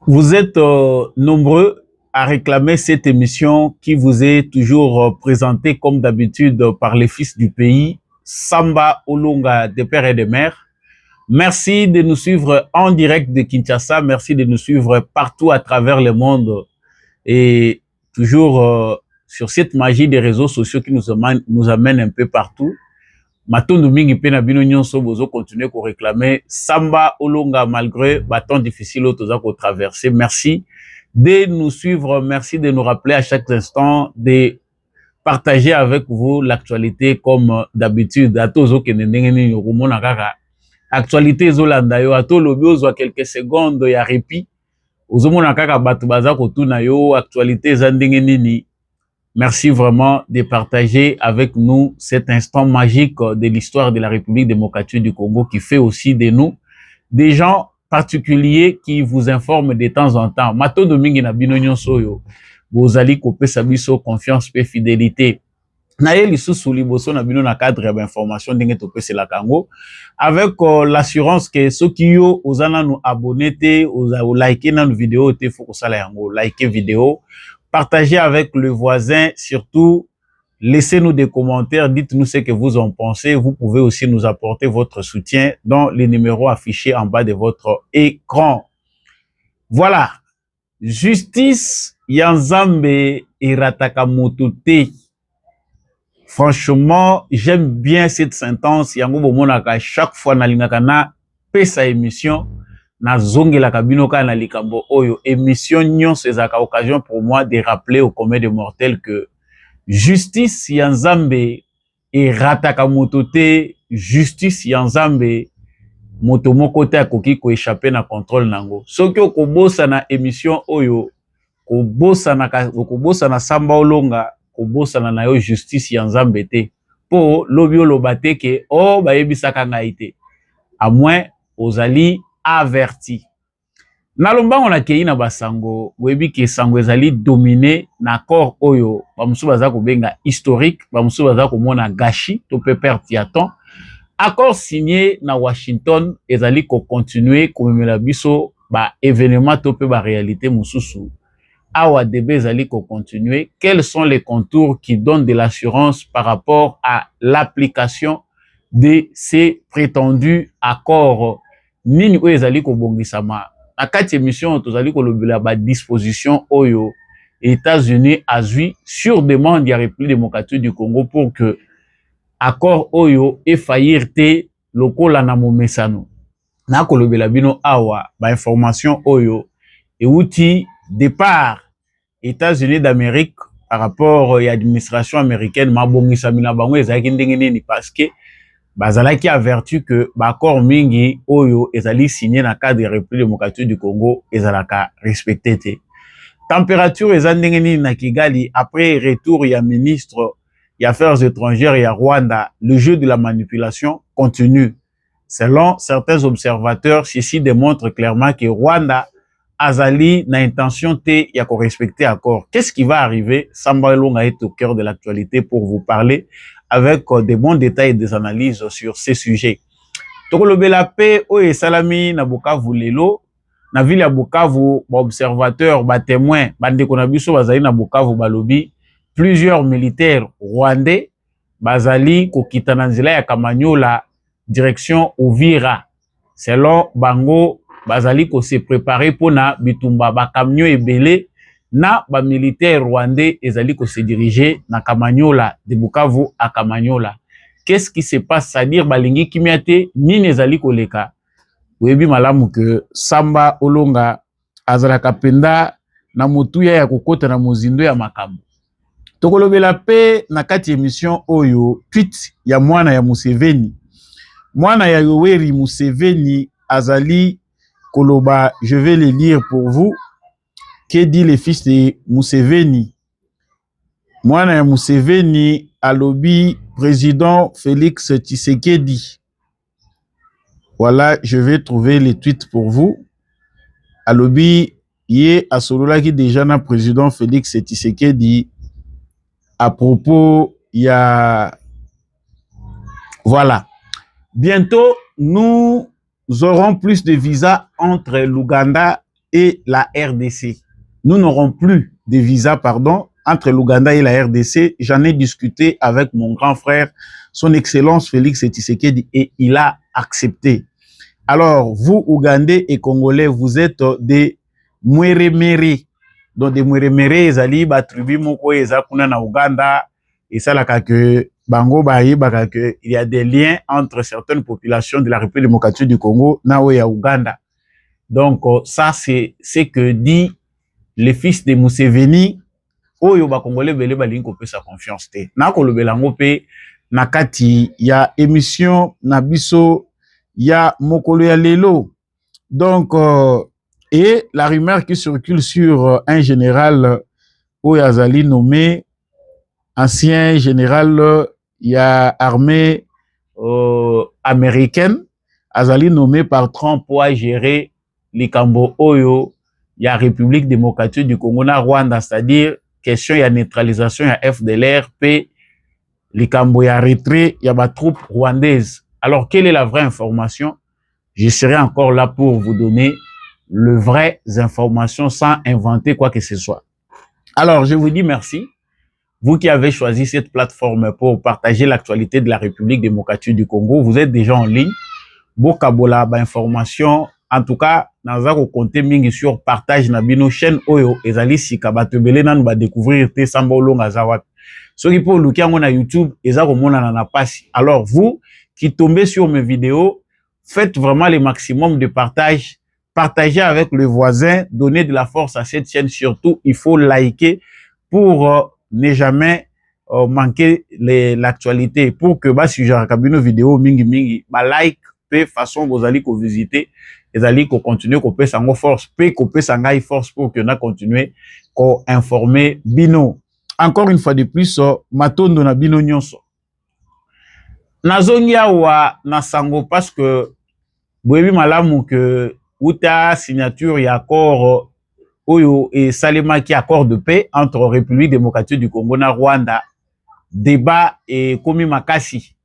Vous êtes nombreux à réclamer cette émission qui vous est toujours présentée comme d'habitude par les fils du pays, Samba Olunga de père et de mère. Merci de nous suivre en direct de Kinshasa. Merci de nous suivre partout à travers le monde et toujours sur cette magie des réseaux sociaux qui nous amène un peu partout. Matondo mingi pe na bino nyonso bozo continuer ko réclamer Samba Olunga malgré bâton difficile toza ko traverser. Merci de nous suivre, merci de nous rappeler à chaque instant de partager avec vous l'actualité comme d'habitude. Atozo ke ndenge ni yokomona kaka actualité ezolanda yo ato lobi ozwa quelques secondes ya répit ozomona kaka bato baza kotuna yo actualité eza ndenge nini. Merci vraiment de partager avec nous cet instant magique de l'histoire de la République démocratique du Congo qui fait aussi de nous des gens particuliers qui vous informent de temps en temps. Mato domingi na bino nyonso yo bozali kopesa biso confiance pe fidélité. Na ye lisusu liboso na bino na cadre ya information ndenge topesela kango avec l'assurance que soki yo ozana nous abonner te oza liker na vidéo te faut kosala yango liker vidéo. Partagez avec le voisin, surtout, laissez-nous des commentaires, dites-nous ce que vous en pensez. Vous pouvez aussi nous apporter votre soutien dans les numéros affichés en bas de votre écran. Voilà. Justice Yanzambe Irataka Motote. Franchement, j'aime bien cette sentence. Yango bomonaka chaque fois na lingaka na pesa émission. Na zongi la kabinoka na likambo oyo émission nyonso ezaka occasion pour moi de rappeler au commun des mortels que justice yanzambe et rataka motote justice yanzambe moto moko te akoki ko échapper na contrôle nango soki okobosa na émission oyo kobosa na Samba Olunga kobosa na yo justice yanzambe te po lobi oloba te ke o bayebisaka ngai te à moins ozali averti. Nalombango na kei na basango, webi ke sango ezali dominé na corps oyo, bamusu baza ko benga historique, bamusu baza ko mona gâchis, to pe perte ya temps. Accord signé na Washington ezali ko continuer komemela biso ba événement to pe ba réalité mususu. Awa debe ezali ko continuer. Quels sont les contours qui donnent de l'assurance par rapport à l'application de ces prétendus accords nini oyo ezali kobongisama na kati émission tozali kolobela ba disposition oyo États-Unis azui sur demande ya République démocratique du Congo pour que accord oyo effaillir te lokola na momesano na kolobela bino awa ba information oyo euti départ États-Unis d'Amérique par rapport à l'administration américaine mabongisami na bango ezalaki ndenge nini parce que bazalaki averti que l'accord mingi oyo ezali signé na cadre de République démocratique du Congo ezalaka respecté te. Température ezandenge nini na Kigali après retour ya ministre ya affaires étrangères ya Rwanda, le jeu de la manipulation continue. Selon certains observateurs, ceci démontre clairement que Rwanda azali na intention te ya ko respecter accord. Qu'est-ce qui va arriver? Samba Olunga est au cœur de l'actualité pour vous parler avec des bons détails et des analyses sur ces sujets. Tokolobela pe oye salami na Bukavu lelo na ville ya Bukavu ba observateurs ba témoins bandeko na biso bazali na Bukavu balobi plusieurs militaires rwandais bazali kokita na nzela ya Kamanyola direction Uvira. Selon bango bazali ko se préparer pona bitumba ba camion ebele na ba militaire rwandais ezali ko se diriger na Kamanyola de Bukavu à Kamanyola. Qu'est-ce qui se passe? C'est-à-dire balingi kimiate nini ezali koleka. Webi malamu que Samba Olunga azalaka penda na motuya ya kokota na mozindo ya makambo. Tokolobela pe na kati émission oyo tweet ya mwana ya Museveni. Mwana ya Yoweri Museveni azali koloba, je vais les lire pour vous. Que dit le fils de Museveni? Mwana ya Museveni alobi président Félix Tshisekedi. Voilà, je vais trouver les tweets pour vous. Alobi ye asolola ki déjà na président Félix Tshisekedi à propos ya voilà. Bientôt nous aurons plus de visas entre l'Ouganda et la RDC. Nous n'aurons plus de visa, pardon, entre l'Ouganda et la RDC. J'en ai discuté avec mon grand frère, son Excellence Félix Tshisekedi, et il a accepté. Alors, vous, Ougandais et Congolais, vous êtes des Mweremere. Donc, des Mweremere, ezali ba tribu moko eza kuna na Ouganda, et ça la que bango baye baka que il y a des liens entre certaines populations de la République démocratique du Congo na ya Ouganda. Donc, ça c'est ce que dit le fils de Museveni, oyo ba Congolais belé balingi kopesa confiance te. Na kolobela ngo pe na kati ya émission na biso ya mokolo ya lelo. Donc, et la rumeur qui circule sur un général Oyazali nommé ancien général ya armée américaine, Azali nommé par Trump pour gérer les Cambo Oyo, ya République démocratique du Congo na Rwanda, c'est-à-dire question ya neutralisation ya FDLR, p les Cambo ya retrait ya ba troupes rwandaises. Alors, quelle est la vraie information? Je serai encore là pour vous donner les vraies informations sans inventer quoi que ce soit. Alors, je vous dis merci. Vous qui avez choisi cette plateforme pour partager l'actualité de la République démocratique du Congo, vous êtes déjà en ligne. Bokabola, ba information. En tout cas, nazako compter mingi sur partage na bino chaîne Oyo, ezali sika batebele nan ba découvrir te sambolo ngazawat. Ce qui pour lukiango na YouTube, ezako mona na pasi. Alors, vous qui tombez sur mes vidéos, faites vraiment le maximum de partage. Partagez avec le voisin, donnez de la force à cette chaîne. Surtout, il faut liker pour ne jamais manquer l'actualité. Pour que si j'ai une vidéo mingi, like, pe façon vous allez visiter, vous allez continuer qu'on peut s'en force, pe qu'on peut s'en force pour que nous continuer qu'on informer bino. Encore une fois de plus, matondo na bino nyonso. Nazongia wa nasango parce que boyebi malamu que uta signature ya accord oyo et Salema qui accord de paix entre République démocratique du Congo na Rwanda, débat et komi makasi.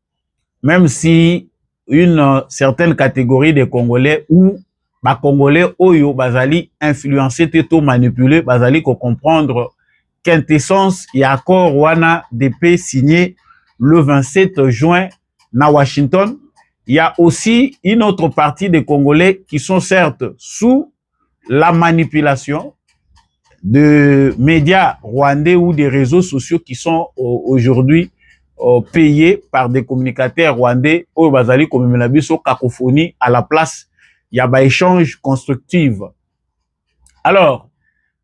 Même si une certaine catégorie de Congolais ou ba Congolais oyo bazali influencé teto manipulé, bazali ko comprendre quintessence et accord wana de paix signé le 27 juin na Washington. Il y a aussi une autre partie des Congolais qui sont certes sous la manipulation de médias rwandais ou des réseaux sociaux qui sont aujourd'hui payés par des communicateurs rwandais au bazali comme la biso cacophonie à la place il y a ba échange constructif. Alors,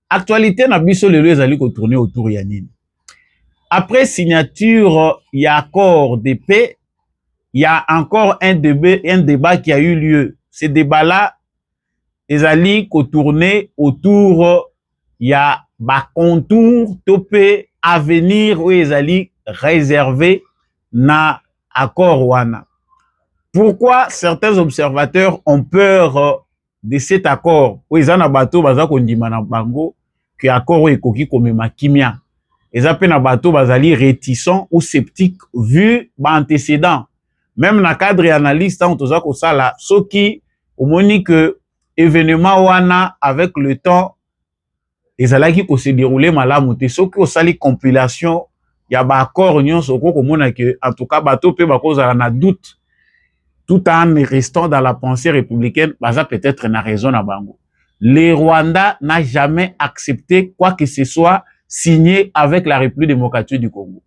actualité na biso lelo ezali ko tourner autour ya nini. Après signature, il y a accord de paix, il y a encore un débat qui a eu lieu. Ce débat-là, ezali ko tourner autour, il y a ba contour topé à venir où ezali réservé na accord wana. Pourquoi certains observateurs ont peur de cet accord? Où ezana bato baza kondima na bango que accord ekoki komema kimia. Ezape na bato bazali réticents ou sceptiques vu ba antécédent. Même na cadre analyste on toza ko sala soki omoni que événement wana avec le temps ezalaki ko se dérouler malamu te soki osali compilation ya ba accord nyonso ko komona que en tout cas bato pe bakozala na doute tout en restant dans la pensée républicaine, baza peut-être na raison na bango. Le Rwanda n'a jamais accepté quoi que ce soit signé avec la République démocratique du Congo.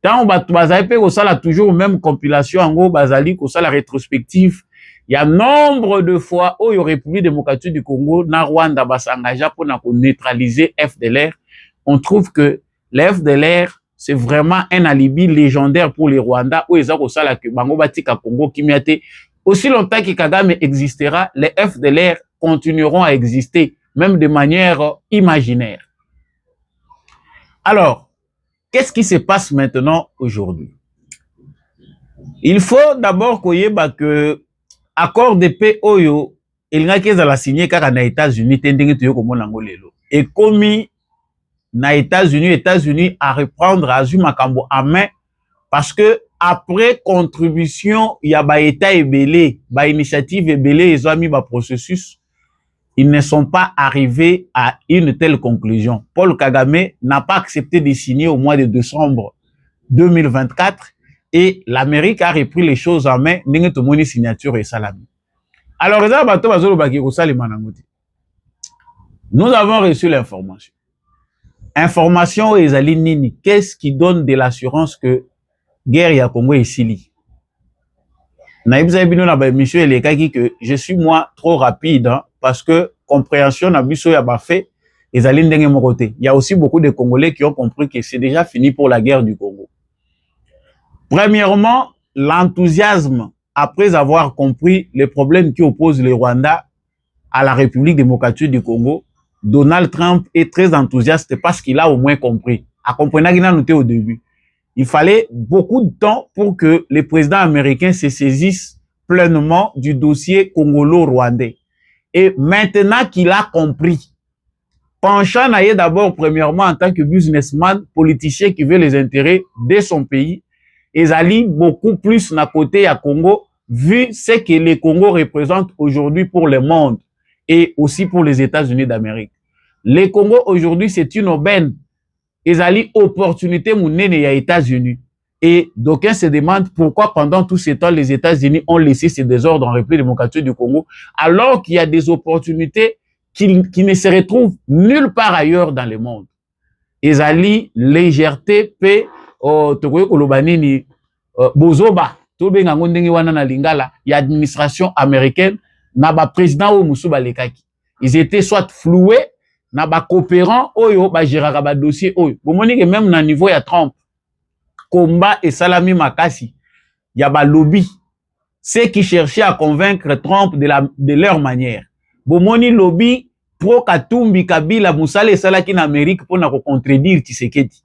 Tant bazali pe kosala toujours même compilation ango bazali kosala rétrospective, il y a nombre de fois où la République démocratique du Congo na Rwanda basangagea pour neutraliser FDLR. On trouve que le FDLR c'est vraiment un alibi légendaire pour les Rwandais où ils ont ça que bango batika Congo kimiate. Aussi longtemps que Kagame existera, les FDLR continueront à exister, même de manière imaginaire. Alors, qu'est-ce qui se passe maintenant aujourd'hui? Il faut d'abord que accord de paix oyo il n'a qu'à la signer car aux États-Unis tendingi tuyo komona ngolelo. Et comme na États-Unis à reprendre Azuma Kambo en main parce que après contribution il y a ba état ebelé ba initiative ebelé ils ont mis ba processus ils ne sont pas arrivés à une telle conclusion. Paul Kagame n'a pas accepté de signer au mois de décembre 2024 et l'Amérique a repris les choses en main. Signature et salami. Alors, nous avons reçu l'information. Information ezali nini? Qu'est-ce qui donne de l'assurance que guerre ya Congo est sili? Que je suis moi trop rapide hein, parce que compréhension na biso ya ba fait ezali ndenge mon côté. Il y a aussi beaucoup de Congolais qui ont compris que c'est déjà fini pour la guerre du Congo. Premièrement, l'enthousiasme après avoir compris les problèmes qui opposent le Rwanda à la République démocratique du Congo. Donald Trump est très enthousiaste parce qu'il a au moins compris. À comprendre qu'il a noté au début. Il fallait beaucoup de temps pour que les présidents américains se saisissent pleinement du dossier congolo-rwandais. Et maintenant qu'il a compris, penchant naïe d'abord, premièrement, en tant que businessman, politicien qui veut les intérêts de son pays, et Zali beaucoup plus d'un côté à Congo, vu ce que le Congo représente aujourd'hui pour le monde et aussi pour les États-Unis d'Amérique. Le Congo aujourd'hui, c'est une aubaine. Et Zali opportunité mounene ya États-Unis. Et d'aucuns se demandent pourquoi pendant tout ce temps, les États-Unis ont laissé ces désordres en République démocratique du Congo, alors qu'il y a des opportunités qui ne se retrouvent nulle part ailleurs dans le monde. Et Zali, légèreté, paix, tokoye kolobanini, bozoba, tobenga ndenge wana na lingala, y a administration américaine, na ba président o musuba lekaki. Ils étaient soit floués, na ba coopérants oyo ba géraka ba dossier oyo. Bomoni que même na niveau ya Trump, combat et salami makasi, y a ba lobby, ceux qui cherchaient à convaincre Trump de leur manière. Bomoni lobby pro Katumbi Kabila Moussale Salaki en Amérique pour na contredire Tshisekedi.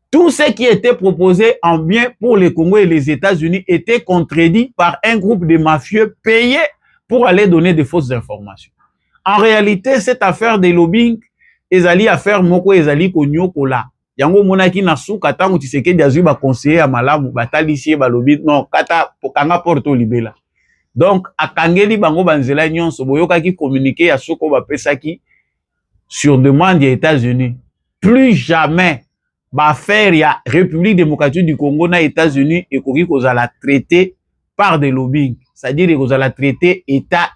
Tout ce qui était proposé en bien pour le Congo et les États-Unis était contredit par un groupe de mafieux payés pour aller donner de fausses informations. En réalité, cette affaire de lobbying, ezali affaire moko ezali konyokola. Yango monaki na suka tango Tshisekedi azui ba conseiller ya malamu batalisie ba lobby non kata pokanga porto libela. Donc akangeli bango banzela nyonso boyokaki communiquer ya soko ba pesaki sur demande des États-Unis. Plus jamais ba faire ya République démocratique du Congo na États-Unis et koki kozala traité par des lobbying. C'est-à-dire que vous allez traiter État.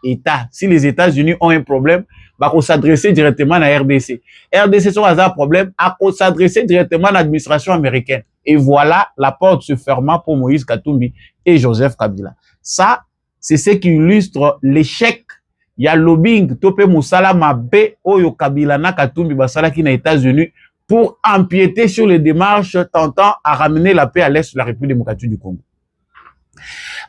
Si les États-Unis ont un problème, bah, qu'on s'adresser directement à la RDC. RDC sur un problème, à qu'on s'adresser directement à l'administration américaine. Et voilà la porte se fermant pour Moïse Katumbi et Joseph Kabila. Ça, c'est ce qui illustre l'échec. Il y a lobbying, Topé Moussala Mabe, Oyo Kabila na Katumbi, Basala qui n'a États-Unis pour empiéter sur les démarches tentant à ramener la paix à l'est de la République démocratique du Congo.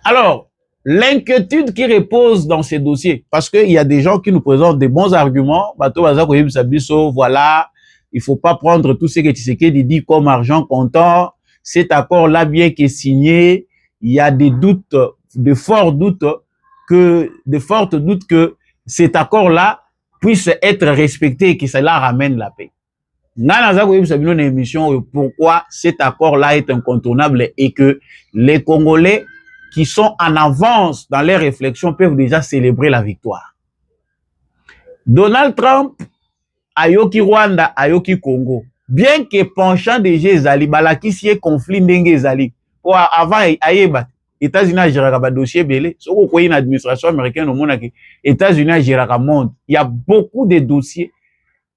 Alors, l'inquiétude qui repose dans ces dossiers, parce qu'il y a des gens qui nous présentent des bons arguments, voilà, il faut pas prendre tout ce que Tshisekedi dit comme argent comptant, cet accord-là bien qu'il est signé, il y a des doutes, de forts doutes que cet accord-là puisse être respecté et que cela ramène la paix. Pourquoi cet accord-là est incontournable et que les Congolais qui sont en avance dans les réflexions peuvent déjà célébrer la victoire. Donald Trump, ayoki Rwanda, ayoki Congo. Bien que penchant déjà ezali, balaki si conflit ndenge ezali. Avant ayeba, États-Unis a géré un dossier belé. Si vous voyez une administration américaine au monde, États-Unis a géré un monde. Il y a beaucoup de dossiers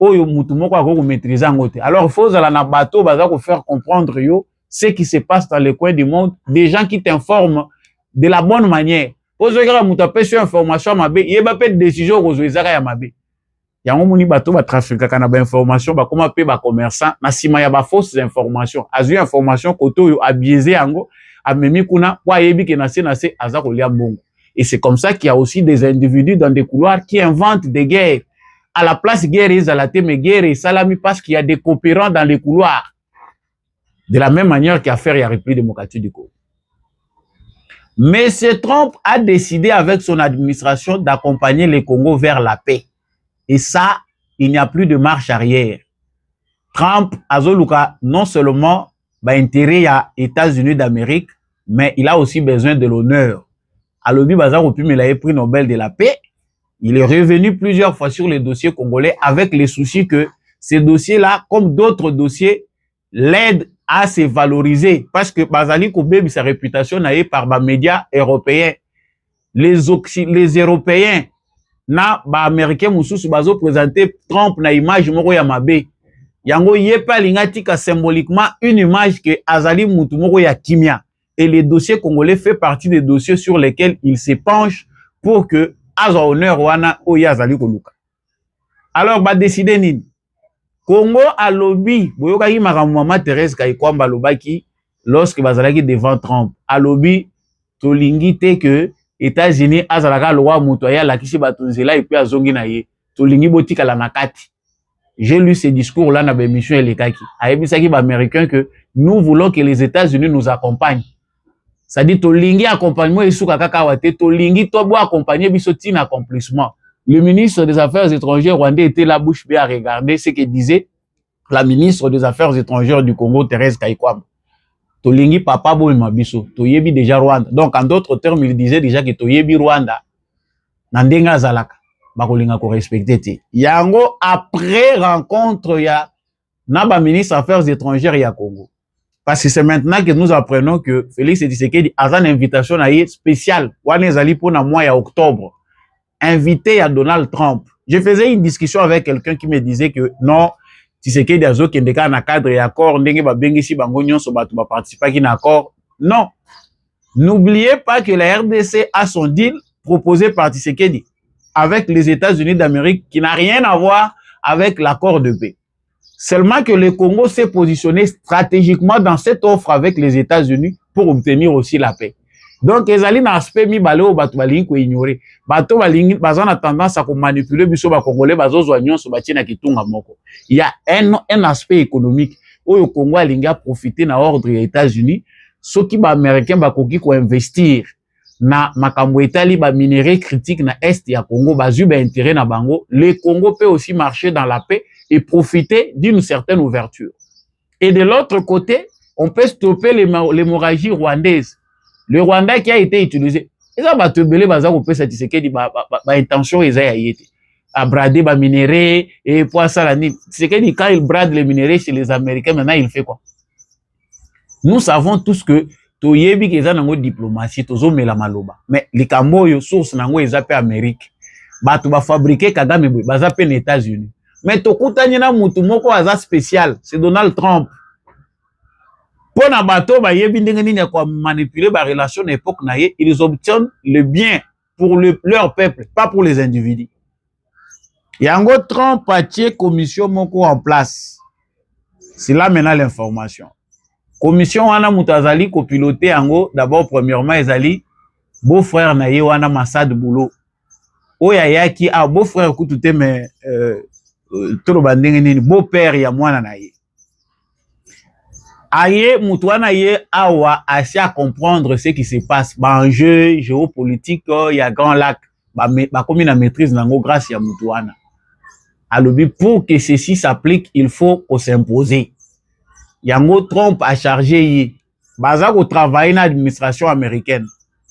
oyo mutu moko ako maîtriser ngote. Alors il faut la na bateau baza ko faire comprendre yo ce qui se passe dans les coins du monde, des gens qui t'informent de la bonne manière. Pose que mutu apesi information mabe, yeba pe décision ko ezaka ya mabe. Yango moni bateau ba trafiquer kana ba information ba koma pe ba commerçant na sima ya ba fausses informations. Azu information koto yo a biaisé yango amemi kuna kwa yebi ke na se aza ko lia bongo. Et c'est comme ça qu'il y a aussi des individus dans des couloirs qui inventent des guerres. À la place guerre et zalate mais guerre et salami parce qu'il y a des coopérants dans les couloirs. De la même manière qu'à faire la République démocratique du Congo. Mais M. Trump a décidé avec son administration d'accompagner le Congo vers la paix. Et ça, il n'y a plus de marche arrière. Trump a non seulement intérêt à États-Unis d'Amérique, mais il a aussi besoin de l'honneur. À l'objet bazar au il a pris Nobel de la paix. Il est revenu plusieurs fois sur les dossiers congolais avec les soucis que ces dossiers-là, comme d'autres dossiers, l'aident à se valoriser. Parce que Bazali Koubeb, sa réputation n'a par les médias européens. Les Européens, na ba Américains mususu bazo présenter Trump na image moko ya mabe. Yango yepa lingatika symboliquement une image que Azali mutu moko ya kimia. Et les dossiers congolais fait partie des dossiers sur lesquels il se penche pour que azo honneur wana oya Azali koluka. Alors ba décider nini? Congo a lobby, boyoka ki makamama Thérèse Kayikwamba lobaki lorsque bazalaki devant Trump. A lobby to lingite que États-Unis azalaka loi mutoya la kisi batunzela et puis azongi na ye. To lingi botika la nakati. J'ai lu ce discours là na bémission elekaki. Ayebisaki ba américain que nous voulons que les États-Unis nous accompagnent. Ça dit to lingi accompagnement isuka kaka wate to lingi to bo accompagner biso tina accomplissement. Le ministre des Affaires étrangères rwandais était la bouche bée à regarder ce que disait la ministre des Affaires étrangères du Congo, Thérèse Kayikwamba. Tolingi papa bo mabiso, toyebi déjà Rwanda. Donc en d'autres termes, il disait déjà que toyebi Rwanda nandenga zalaka bakolinga ko respecter te. Yango après rencontre ya naba ministre des Affaires étrangères ya Congo. Parce que c'est maintenant que nous apprenons que Félix Tshisekedi a une invitation spéciale. Wana ezali pona mois ya octobre. Invité à Donald Trump. Je faisais une discussion avec quelqu'un qui me disait que non, Tshisekedi azo kendeka na cadre et accord ndenge ba bengisi bango nyonso batu ba participer ki na accord. Non. N'oubliez pas que la RDC a son deal proposé par Tshisekedi avec les États-Unis d'Amérique qui n'a rien à voir avec l'accord de paix. Seulement que le Congo s'est positionné stratégiquement dans cette offre avec les États-Unis pour obtenir aussi la paix. Donc, ezali na aspect mi baleo batu balingi ko ignorer. Bato balingi bazana tendance à manipuler biso ba congolais bazozwa nyonso batina kitunga moko. Il y a un aspect économique où le Congo alingi a profiter na ordre des États-Unis, soki ba américain ba koki ko investir na makambo etali ba minerais critiques na est ya Congo bazu ba intérêt na bango, le Congo peut aussi marcher dans la paix et profiter d'une certaine ouverture. Et de l'autre côté, on peut stopper l'hémorragie rwandaise. Le Rwanda qui a été utilisé, ils ont battu belé bazar au pesa Tshisekedi ba intention ils a été à brader ba minerais et pour ça la nuit. Tshisekedi quand il brade les minerais chez les Américains maintenant il fait quoi? Nous savons tous que toyebi keza nango diplomatie tozo mela maloba. Mais les Kamboyo source nango ezape Amérique. Batu ba fabriquer Kagame bazape les États-Unis. Mais tokutani na mutu moko aza spécial, c'est Donald Trump. Pour na bateau, ba yebi ndenge nini kwa manipuler ba relation d'époque na ye, ils obtiennent le bien pour leur peuple, pas pour les individus. Yango Trump a tiré commission moko en place. C'est là maintenant l'information. Commission wana mutazali ko piloter yango d'abord premièrement ezali beau-frère na ye wana Massad Boulot. Oya yaki a beau-frère kutute mais tolo bandenge nini beau-père ya mwana na ye. Aye, Moutouana ye awa à comprendre ce qui se passe. Enjeu géopolitique, il y a Grand Lac. Comme une maîtrise nango grâce à Moutouana. Alors, pour que ceci s'applique, il faut s'imposer. Yango Trump a chargé yi. Baza ko travailler dans l'administration américaine.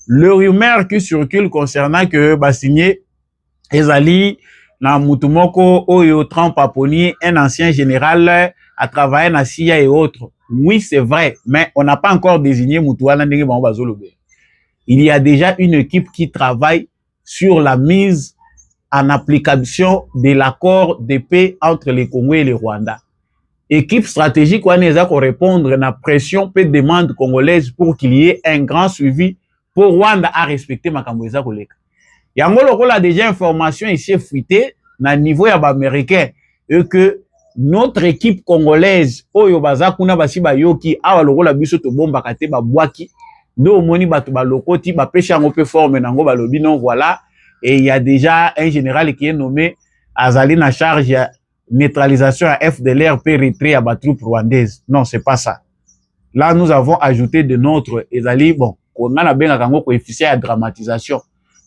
Le rumeur qui circule concernant que signé ezali na Moutoumoko Oyo Trump a poni un ancien général à travailler na CIA et autres. Oui, c'est vrai, mais on n'a pas encore désigné Moutouana ndenge bango bazolobe. Il y a déjà une équipe qui travaille sur la mise en application de l'accord de paix entre les Congo et le Rwanda. Équipe stratégique wana eza ko répondre na pression pe demande congolaise pour qu'il y ait un grand suivi pour Rwanda à respecter makambo eza koleka. Yango lokola déjà information ici fuité na niveau ya ba américain et que notre équipe congolaise oyo baza kuna basi bayoki awa lokola biso to bomba kate ba bwaki ndo moni batu ba lokoti ba pesha ngo pe forme nango ba lobi non voilà et il y a déjà un général qui est nommé azali na charge ya neutralisation à FDLR pe retrait à ba troupes rwandaises. Non, c'est pas ça. Là nous avons ajouté de notre ezali bon on a benga kango coefficient à dramatisation.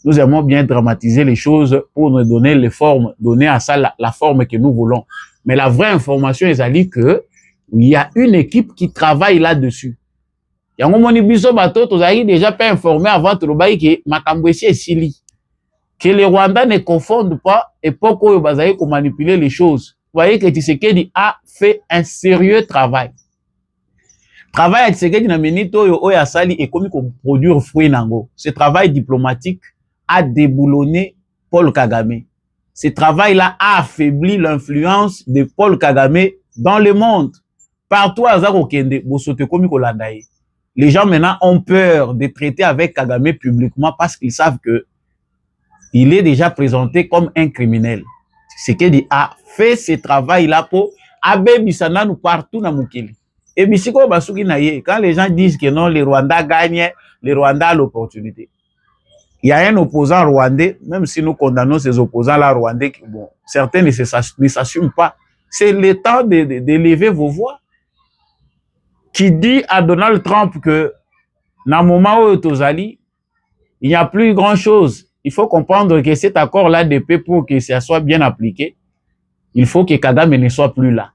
Nous aimons bien dramatiser les choses pour nous donner les formes, donner à ça la forme que nous voulons. Mais la vraie information est que il y a une équipe qui travaille là-dessus. Yango moni biso bato tozali déjà pas informé avant to lobai que makambo esi esili. Que les Rwandais ne confondent pas époque où ils ont manipulé les choses. Vous voyez que Tshisekedi a fait un sérieux travail. Travail à Tshisekedi na minute oyo asali et comme produire fruit nango. Ce travail diplomatique a déboulonné Paul Kagame. Ce travail-là a affaibli l'influence de Paul Kagame dans le monde. Partout à Zakokende, les gens maintenant ont peur de traiter avec Kagame publiquement parce qu'ils savent que il est déjà présenté comme un criminel. Tshisekedi a fait ce travail-là pour abebisana nous partout dans Mukili. Et bisiko basuki na ye, quand les gens disent que non, les Rwandais gagnent, les Rwandais ont l'opportunité. Il y a un opposant rwandais, même si nous condamnons ces opposants-là rwandais, bon, certains ne s'assument pas. C'est le temps d'élever vos voix. Qui dit à Donald Trump que dans le moment où Tozali, il n'y a plus grand-chose. Il faut comprendre que cet accord-là de paix, pour que ça soit bien appliqué, il faut que Kagame ne soit plus là.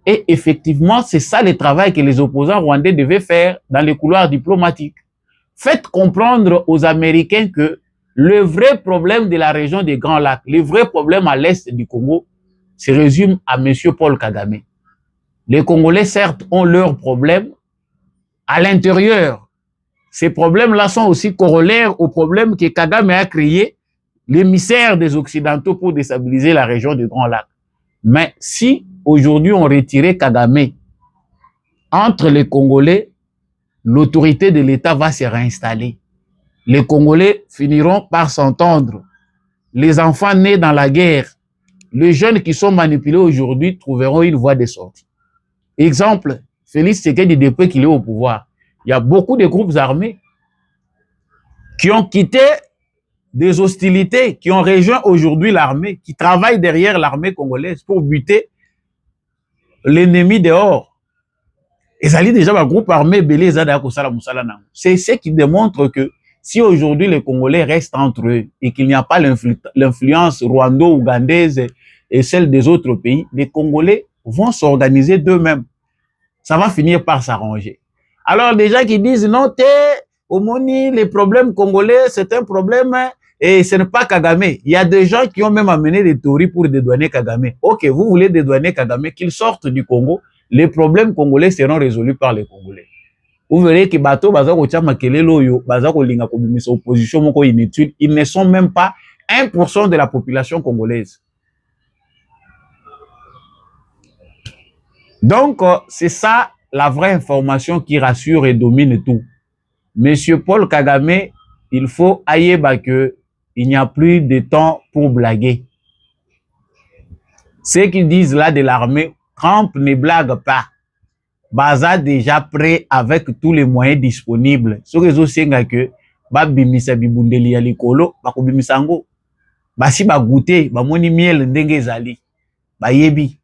Et effectivement, c'est ça le travail que les opposants rwandais devaient faire dans les couloirs diplomatiques. Faites comprendre aux Américains que le vrai problème de la région des Grands Lacs, le vrai problème à l'est du Congo, se résume à M. Paul Kagame. Les Congolais, certes, ont leurs problèmes à l'intérieur. Ces problèmes-là sont aussi corollaires aux problèmes que Kagame a créés, l'émissaire des Occidentaux pour déstabiliser la région des Grands Lacs. Mais si aujourd'hui on retirait Kagame entre les Congolais, l'autorité de l'État va se réinstaller. Les Congolais finiront par s'entendre. Les enfants nés dans la guerre, les jeunes qui sont manipulés aujourd'hui trouveront une voie de sortie. Exemple, Félix Tshisekedi, depuis qu'il est au pouvoir, il y a beaucoup de groupes armés qui ont quitté des hostilités, qui ont rejoint aujourd'hui l'armée, qui travaillent derrière l'armée congolaise pour buter l'ennemi dehors. Et ça dit déjà un groupe armé belé zada kosala musala nango. C'est ce qui démontre que si aujourd'hui les Congolais restent entre eux et qu'il n'y a pas l'influence rwando-ougandaise et celle des autres pays, les Congolais vont s'organiser d'eux-mêmes. Ça va finir par s'arranger. Alors des gens qui disent non, au Moni, les problèmes congolais, c'est un problème et ce n'est pas Kagame. Il y a des gens qui ont même amené des théories pour dédouaner Kagame. Ok, vous voulez dédouaner Kagame, qu'il sorte du Congo, les problèmes congolais seront résolus par les Congolais. Vous verrez que bateau bazako chama kelelo yo, bazako linga kobimisa opposition moko inutile, ils ne sont même pas 1% de la population congolaise. Donc, c'est ça la vraie information qui rassure et domine tout. Monsieur Paul Kagame, il faut aïeba que il n'y a plus de temps pour blaguer. Ceux qui disent là de l'armée, Trump ne blague pas. Baza déjà prêt avec tous les moyens disponibles. Ce réseau senga que ba bimisa bibundeli ya likolo ba kobimisa ngo. Basi ba goûter, ba moni miel ndenge ezali. Ba yebi.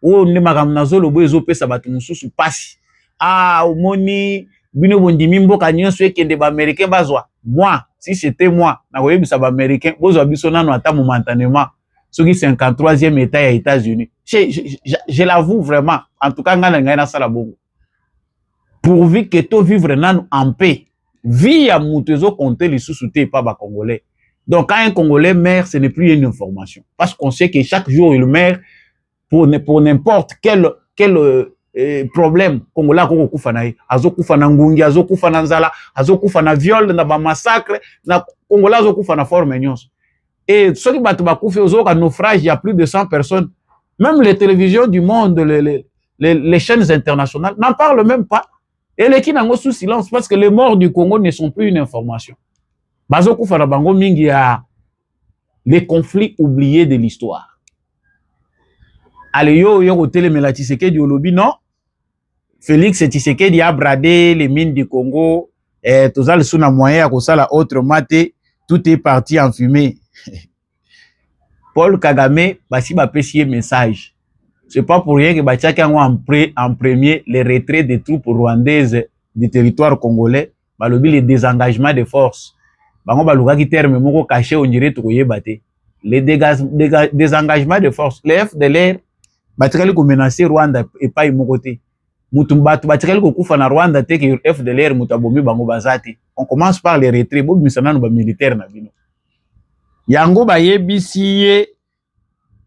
O ne makamna zolo bozo pesa batu mususu pasi. Ah, moni bino bondimi mboka nyonso ekende ba américain bazwa. Moi, si c'était moi, na koyebisa ba américain bozo biso nano ata momentanément. Ce qui 53e état aux États-Unis. Je l'avoue vraiment. En tout cas, pourvu que tout vivre en paix. Vie à Moutezo compter les sous-soutés pas bas Congolais. Donc, quand un Congolais meurt, ce n'est plus une information. Parce qu'on sait que chaque jour, il meurt pour n'importe quel problème. Congolais, azo kufa na ngungi, azo kufa na nzala, azo kufa na viol, na ba massacre, na Congolais azo kufa na forme nyonso. Et ceux qui battent Bakoufi aux autres naufrages, il y a plus de 100 personnes. Même les télévisions du monde, les chaînes internationales n'en parlent même pas. Et les qui n'ont sous silence parce que les morts du Congo ne sont plus une information. Bazokou Farabango Mingi a les conflits oubliés de l'histoire. Allez, yo, télé mais la Tshisekedi Olobi, non. Félix Tshisekedi a bradé les mines du Congo. Et tout ça, le sous moyen à ça, la autre maté, tout est parti en fumée. Paul Kagame, basi ba pesier message. C'est pas pour rien que Bachaka en premier les retraits des troupes rwandaises du territoire congolais, balobi le désengagement des forces. Bango baluka ki terme moko caché on dirait to yebate. Le désengagement des forces, les FDLR batikali ko menacer Rwanda et pas imokoté. Mutumbatu batikali ko kufa na Rwanda te que FDLR mutabomi bango bazati. On commence par les retraits, bo misana no ba militaire na bino. yango bayebisi ye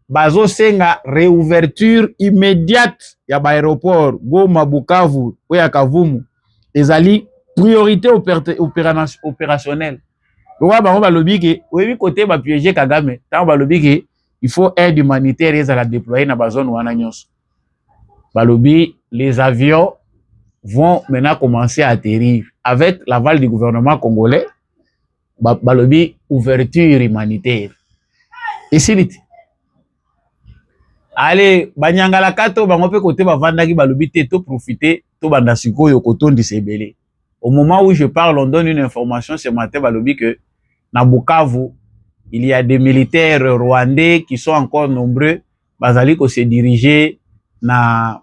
bazosenga réouverture immédiate ya aéroport Goma, Bukavu ou ya Kavumu ezali priorité opérationnelle. Roi bango balobi ke oyebi côté ba piéger Kagame tant balobi ke il faut aide humanitaire ezala déployer na bazone wana nyonso. Balobi les avions vont maintenant commencer à atterrir avec l'aval du gouvernement congolais. Balobi ouverture humanitaire. Et c'est allez, banyangala kato bango pe côté bavandaki balobi te to profiter to banda sikoyo kotondi sebele. Au moment où je parle, on donne une information ce matin balobi que na Bukavu, il y a des militaires rwandais qui sont encore nombreux, bazali ko se diriger na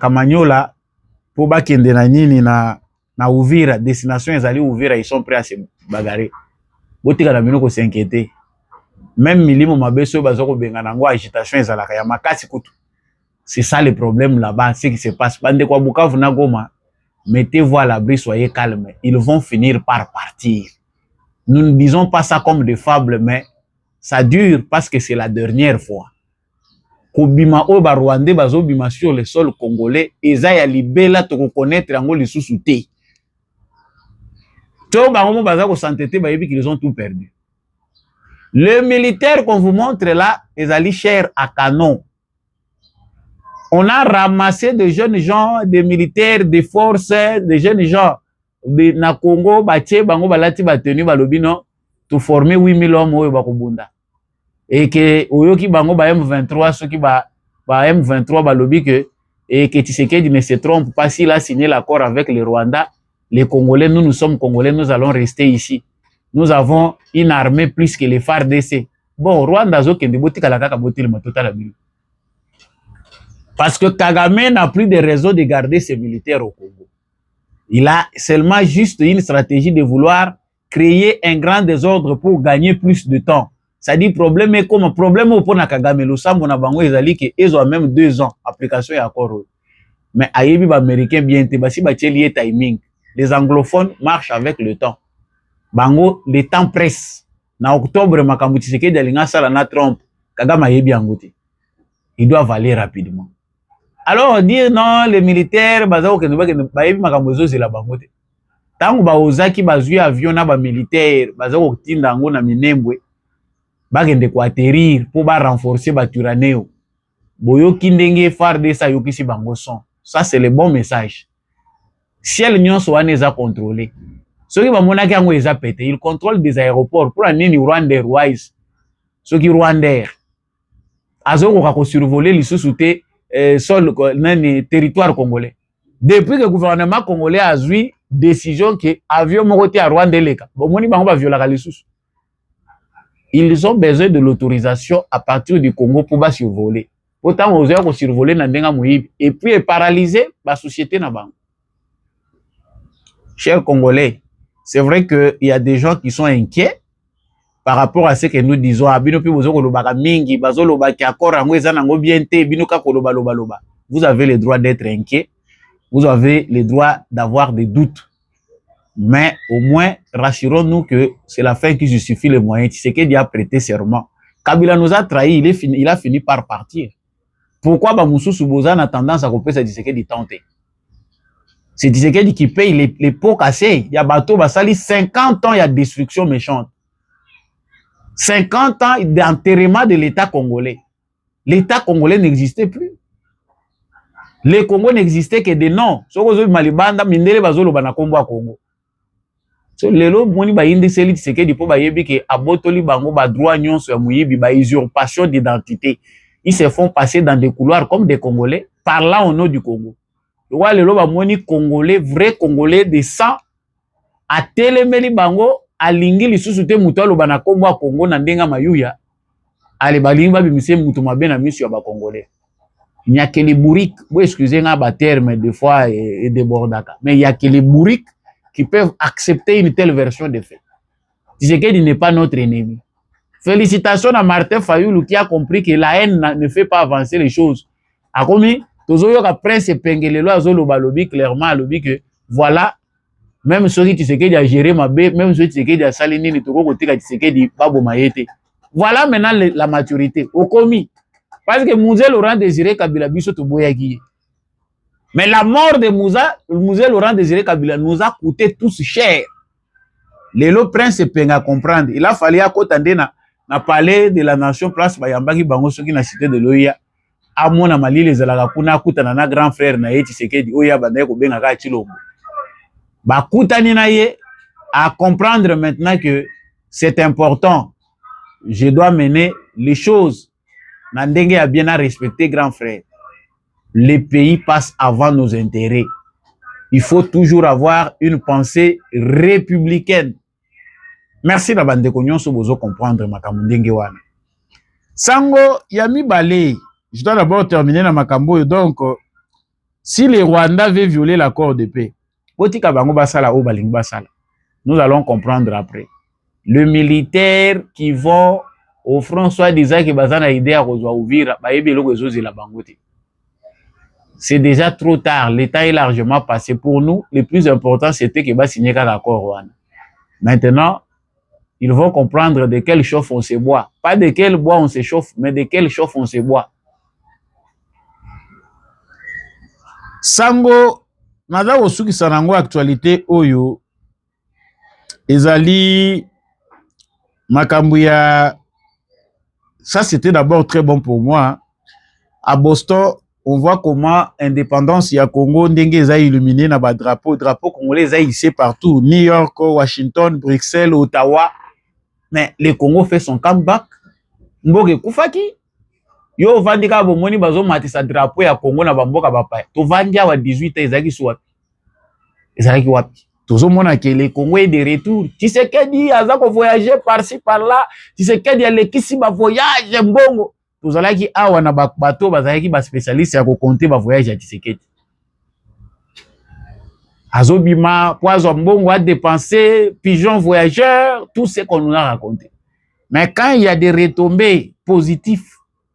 Kamanyola pour bakende na nini na Uvira, destination ezali Uvira, ils sont prêts à se bagarrer. Botika na bino ko s'inquiéter. Même milimo mabeso bazoko benga nango agitation ezalaka ya makasi kutu. C'est ça le problème là-bas, ce qui se passe. Bande kwa Bukavu na Goma, mettez-vous à l'abri, soyez calmes. Ils vont finir par partir. Nous ne disons pas ça comme des fables, mais ça dure parce que c'est la dernière fois. Kobima oba Rwandais bazo bima sur le sol congolais, eza ya libela to connaître yango lisusu te. To bango bazako s'entêter bayebi qu'ils ont tout perdu. Le militaire qu'on vous montre là, ezali cher à canon. On a ramassé des jeunes gens, des militaires, des forces, des jeunes gens de na Congo, batie bango balati batenu balobi non, to former 8000 hommes oyo bakobunda. Et que oyoki bango ba M23 ceux qui ba M23 balobi que et que Tshisekedi ne se trompe pas, s'il a signé l'accord avec le Rwanda, les Congolais, nous sommes Congolais, nous allons rester ici. Nous avons une armée plus que les FARDC. Bon, Rwanda zo kende botika la kaka botil matota bilu. Parce que Kagame n'a plus de raison de garder ses militaires au Congo. Il a seulement juste une stratégie de vouloir créer un grand désordre pour gagner plus de temps. Ça dit problème est comme problème au pona Kagame le sambo na bango ezali que ils ont même 2 ans application et accord. Mais ayebi ba américain bien te basi ba lié timing. Les anglophones marchent avec le temps. Bango le temps presse. Na octobre makambu Tshisekedi alinga sala na Trump. Kagame ayebi angote. Il doit valer rapidement. Alors dire non les militaires bazao ke bayebi makambu zozela bango te. Tango ba ozaki bazui avion na ba militaire bazao kotinda ngo na Minembwe. Bagende ko atterrir pour ba renforcer ba Turaneo. Boyo kindenge FARDC yokisi bango son. Ça c'est le bon message. Ciel nyonso wana eza contrôlé. Soki ba monaki yango eza pété, il contrôle des aéroports pour nini Rwanda Airways. Soki Rwanda Air azoko ka ko survoler lisusu te sol nani territoire congolais. Depuis que le gouvernement congolais a eu décision que avion moko te à Rwanda leka. Bon moni bango ba viola lisusu. Ils ont besoin de l'autorisation à partir du Congo pour bas survoler. Autant aux heures qu'on survoler na ndenga moyibi et puis paralyser la société na bango. Chers Congolais, c'est vrai qu'il y a des gens qui sont inquiets par rapport à ce que nous disons. Vous avez le droit d'être inquiet. Vous avez le droit d'avoir des doutes. Mais au moins, rassurons-nous que c'est la fin qui justifie les moyens. Tshisekedi a prêté serment. Kabila nous a trahis, il a fini par partir. Pourquoi Bamoussou Soubozan a tendance à couper Tshisekedi tenter? C'est Tshisekedi qui paye les pots cassés. Il y a bateau, basali 50 ans, il y a destruction méchante. 50 ans d'enterrement de l'État congolais. L'État congolais n'existait plus. Le Congo n'existait que des noms. Sokozo Malibanda, Mindele Bazolo Banakombo à Congo. So lelo moni ba indi seli Tshisekedi po ba yebi ke abotoli bango ba droit nyonso ya muyibi ba usurpation d'identité. Ils se font passer dans des couloirs comme des Congolais, parlant au nom du Congo. Le roi lelo ba moni Congolais, vrai Congolais de sang, a telemeli bango, a lingi lisusu te mutu aloba na kombo a Congo na ndenga mayuya, ale balingi ba bimise mutu mabe na misu ya ba Congolais. Il n'y a que les bourriques, vous excusez nga ba terme des fois et débordaka, mais il y a que les bourriques qui peuvent accepter une telle version de fait. Tshisekedi n'est pas notre ennemi. Félicitations à Martin Fayulu qui a compris que la haine ne fait pas avancer les choses. A commis, Tozoyo ka prince Pengelelo azolo balobi clairement alobi que voilà, Même ceux qui Tshisekedi a géré ma bé, même ceux qui Tshisekedi a salini ni toko kotika Tshisekedi babo maïté. Voilà maintenant la maturité. Au commis. Parce que Moussa Laurent Désiré Kabila biso to boyaki. Mais la mort de Moussa Laurent Désiré Kabila nous a coûté tous cher. Lelo prince penga comprendre. Il a fallu à côté na palais de la nation place bayambaki bango soki na cité de Loya. Amona malile ezalaka kuna kutana na grand frère na ye Tshisekedi oya banda ko benga ka Tshilombo. Ba kutani na ye à comprendre maintenant que c'est important. Je dois mener les choses. Nandenge a bien à respecter grand frère. Les pays passent avant nos intérêts. Il faut toujours avoir une pensée républicaine. Merci na bande ko nyonso bozo comprendre makambo ndenge wana. Sango yami balé. Je dois d'abord terminer na makambo donc si les Rwandais veulent violer l'accord de paix, botika bango basala o balingi basala. Nous allons comprendre après. Le militaire qui vont au front soit disant que bazana idée à kozwa ouvira ba yebe loko ezozi la bangote. C'est déjà trop tard, le temps est largement passé pour nous. Le plus important c'était que ba signer l'accord Rwanda. Maintenant, ils vont comprendre de quel chauffe on se boit. Pas de quel bois on se chauffe, mais de quel chauffe on se boit. Sango, naza osuki sanango actualité oyo ezali makambuya. Ça c'était d'abord très bon pour moi. À Boston, on voit comment indépendance ya Congo ndenge eza illuminé na ba drapeau congolais eza hissé partout, New York, Washington, Bruxelles, Ottawa. Mais le Congo fait son comeback. Mboke kufaki. Yo vandika bomoni bazo matisa drapeau ya Congo na bamboka bapaya. To vandia wa 18 ezaki swap. Ezaki wapi? Tozo mona que le Congo est de retour. Tshisekedi azako voyager par-ci par-là. Tshisekedi alekisi ba voyage mbongo. Tozalaki awa na bato bazalaki ba spécialiste ya ko compter ba voyage ya Tshisekedi. Azobima poizo mbongo a dépenser, pigeon voyageur, tout ce qu'on nous a raconté. Mais quand il y a des retombées positives,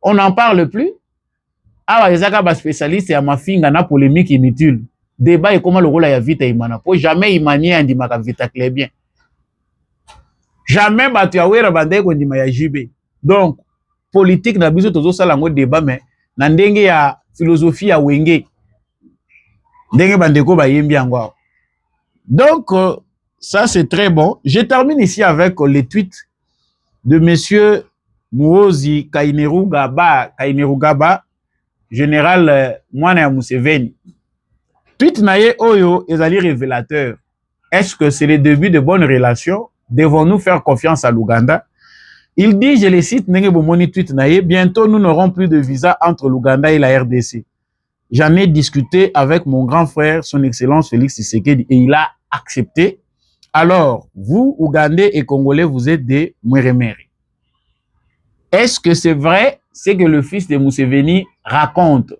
on n'en parle plus. Awa ezaka ba spécialiste ya mafinga na polémique inutile. Débat et comment le rôle ya vite imana. Pour jamais imani andimaka vita clair bien. Jamais batu ya wera bande ko ndima ya JB. Donc politique na biso tozo sala ngo débat mais na ndenge ya philosophie ya wenge. Ndenge bandeko ba yembi yango. Donc ça c'est très bon. Je termine ici avec les tweets de monsieur Muhoozi Kainerugaba, général Mwana ya Museveni. Tweet naye oyo ezali révélateur. Est-ce que c'est le début de bonnes relations? Devons-nous faire confiance à l'Ouganda? Il dit, je le cite, nenge bomoni tweet naye, bientôt nous n'aurons plus de visa entre l'Ouganda et la RDC. J'en ai discuté avec mon grand frère, son excellence Félix Tshisekedi, et il a accepté. Alors, vous, Ougandais et Congolais, vous êtes des Mweremere. Est-ce que c'est vrai ce que le fils de Museveni raconte?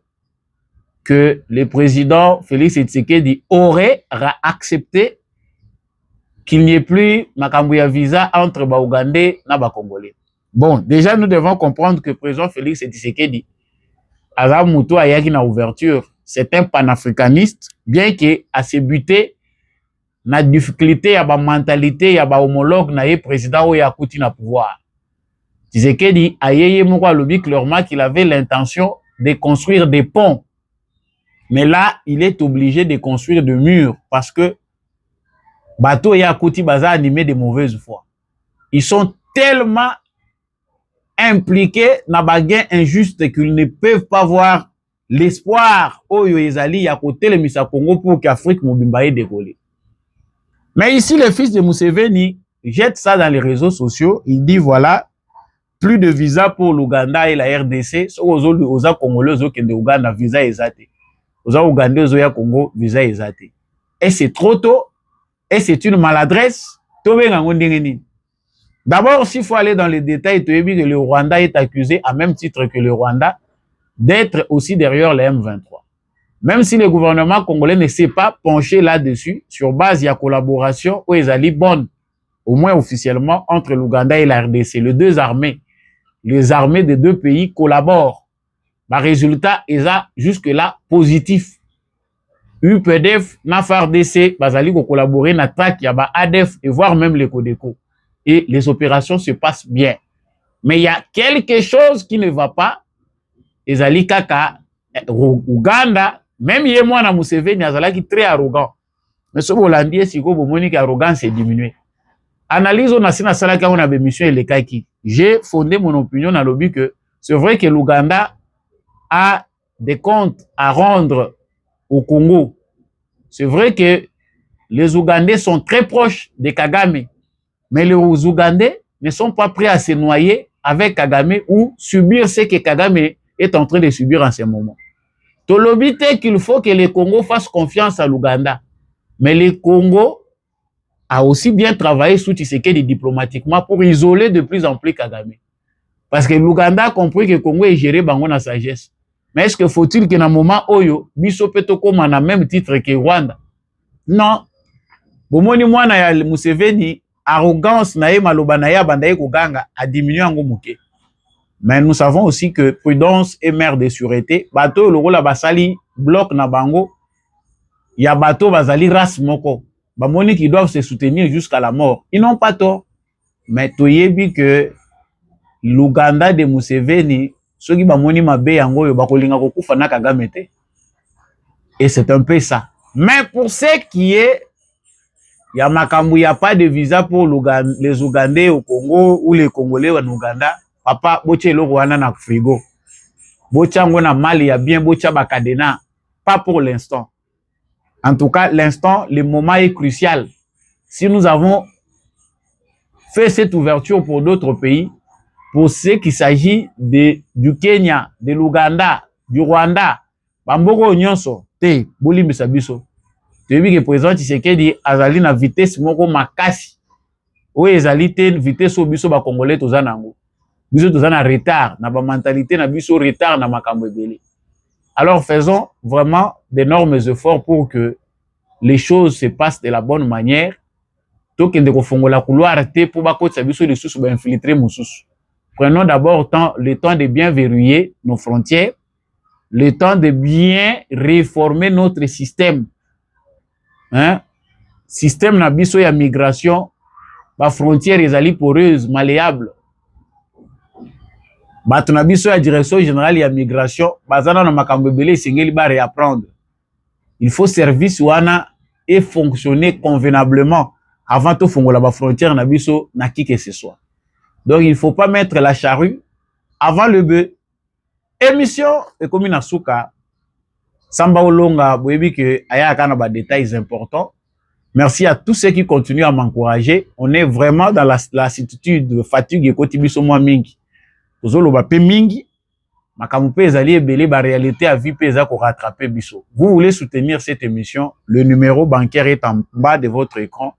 Que le président Félix Tshisekedi aurait accepté qu'il n'y ait plus makambuya visa entre ba Ougandais et ba Congolais. Bon, déjà nous devons comprendre que le président Félix Tshisekedi Azam Moutou ayaki na ouverture, c'est un panafricaniste, bien que à ses butés na difficulté ya ba mentalité ya ba homologue na ye président ou ya kouti na pouvoir. Tshisekedi ayeye moko alobi clairement qu'il avait l'intention de construire des ponts. Mais là, il est obligé de construire des murs parce que bateau ya kouti baza animé de mauvaise foi. Ils sont tellement impliqués dans des gains injustes qu'ils ne peuvent pas voir l'espoir oyo ezali ya kote le misa Congo pour qu'Afrique mobimba ait décollé. Mais ici, le fils de Museveni jette ça dans les réseaux sociaux. Il dit voilà, plus de visa pour l'Ouganda et la RDC. Aux Congolais qui de Ouganda visa exacté. Aux Ougandais aux Congo visa exacté. Et c'est trop tôt. Et c'est une maladresse. D'abord, s'il faut aller dans les détails, que le Rwanda est accusé, à même titre que le Rwanda, d'être aussi derrière les M23. Même si le gouvernement congolais ne s'est pas penché là-dessus, sur base de la collaboration, où ils allaient bonne, au moins officiellement, entre l'Ouganda et la RDC. Les deux armées, les armées des deux pays collaborent. Le résultat est jusque-là positif. UPDF na FARDC bazali ko collaborer na traque ya ba ADF et voire même les Codeco. Et les opérations se passent bien. Mais il y a quelque chose qui ne va pas. Ezali kaka Uganda, même yé moi na Museveni azalaki très arrogant. Mais ce Hollandais siko bomoni que arrogance est diminuée. Analyse on a sina salaka on a mission et les kaki. J'ai fondé mon opinion dans le but que c'est vrai que l'Ouganda a des comptes à rendre au Congo. C'est vrai que les Ougandais sont très proches de Kagame, mais les Ougandais ne sont pas prêts à se noyer avec Kagame ou subir ce que Kagame est en train de subir en ce moment. Tolobite qu'il faut que le Congo fasse confiance à l'Ouganda, mais le Congo a aussi bien travaillé sous Tshisekedi diplomatiquement pour isoler de plus en plus Kagame. Parce que l'Ouganda a compris que le Congo est géré par la sagesse. Mais est-ce que faut-il que dans un moment où biso peto comme on a même titre que Rwanda? Non. Bomoni mwana ya Museveni arrogance na ye maloba na ya bandaye koganga a diminué en muke. Mais nous savons aussi que prudence est mère de sûreté. Bateau le rôle basali bloc na bango. Il y a bateau basali race moko. Bamoni qui doivent se soutenir jusqu'à la mort. Ils n'ont pas tort. Mais toyebi que l'Ouganda de Museveni ceux qui bamoni mabe yango yo bakolinga kokufa na Kagame te. Et c'est un peu ça. Mais pour ce qui est il y a makambu, il n'y a pas de visa pour les Ougandais au Congo ou les Congolais en Ouganda. Papa, boche lo Rwanda na frigo. Bocha ngona Mali ya bien, bocha bakadena. Pas pour l'instant. En tout cas, l'instant, le moment est crucial. Si nous avons fait cette ouverture pour d'autres pays, pour ce qui s'agit du Kenya, de l'Ouganda, du Rwanda, bamboko nyonso, te, boli bisabiso. Tu veux que le président Tshisekedi azali na vitesse moko makasi. Ou ezali te vitesse au biso ba Congolais tozanango. Biso tozana retard, na ba mentalité na biso retard na makambo ebele. Alors faisons vraiment d'énormes efforts pour que les choses se passent de la bonne manière. Tokende ko fongola couloir te pour ba kotsa biso les sous ba infiltrer mususu. Prenons d'abord le temps de bien verrouiller nos frontières, le temps de bien réformer notre système. Hein? Système na biso ya migration, ba frontière ezali poreuse, malléable. Bato na biso ya direction générale ya migration, bazana na makambo ebele singeli ba réapprendre. Il faut service wana et fonctionner convenablement avant de fongola ba frontière na biso na qui que ce soit. Donc il faut pas mettre la charrue avant le bœuf. Émission ekomi na suka. Samba Olonga, boyebi que aya kana ba détails importants. Merci à tous ceux qui continuent à m'encourager. On est vraiment dans la lassitude, de fatigue et kotibiso moi mingi. Tozolo ba pe mingi, makamu pe ezali ebele ba réalité à vie pe eza ko rattraper biso. Vous voulez soutenir cette émission, le numéro bancaire est en bas de votre écran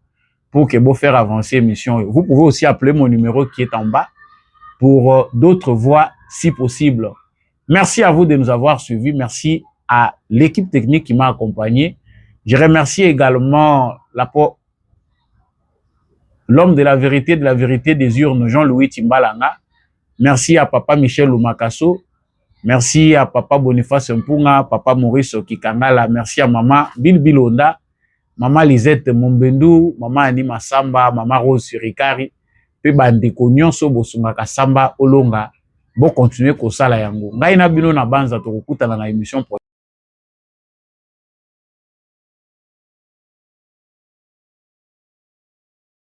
pour que vous faire avancer l'émission. Vous pouvez aussi appeler mon numéro qui est en bas pour d'autres voies si possible. Merci à vous de nous avoir suivis. Merci à l'équipe technique qui m'a accompagné. Je remercie également l'homme de la vérité des urnes, Jean-Louis Timbalanga. Merci à papa Michel Lumakaso. Merci à papa Boniface Mpunga, papa Maurice Kikangala. Merci à maman Bilbilonda, maman Lisette Mombendu, maman Anima Samba, maman Rose Surikari. Pe bandeko nyonso bosungaka Samba Olonga. Bon continuer ko sala yango. Ngai na bino na banza to kokutana na émission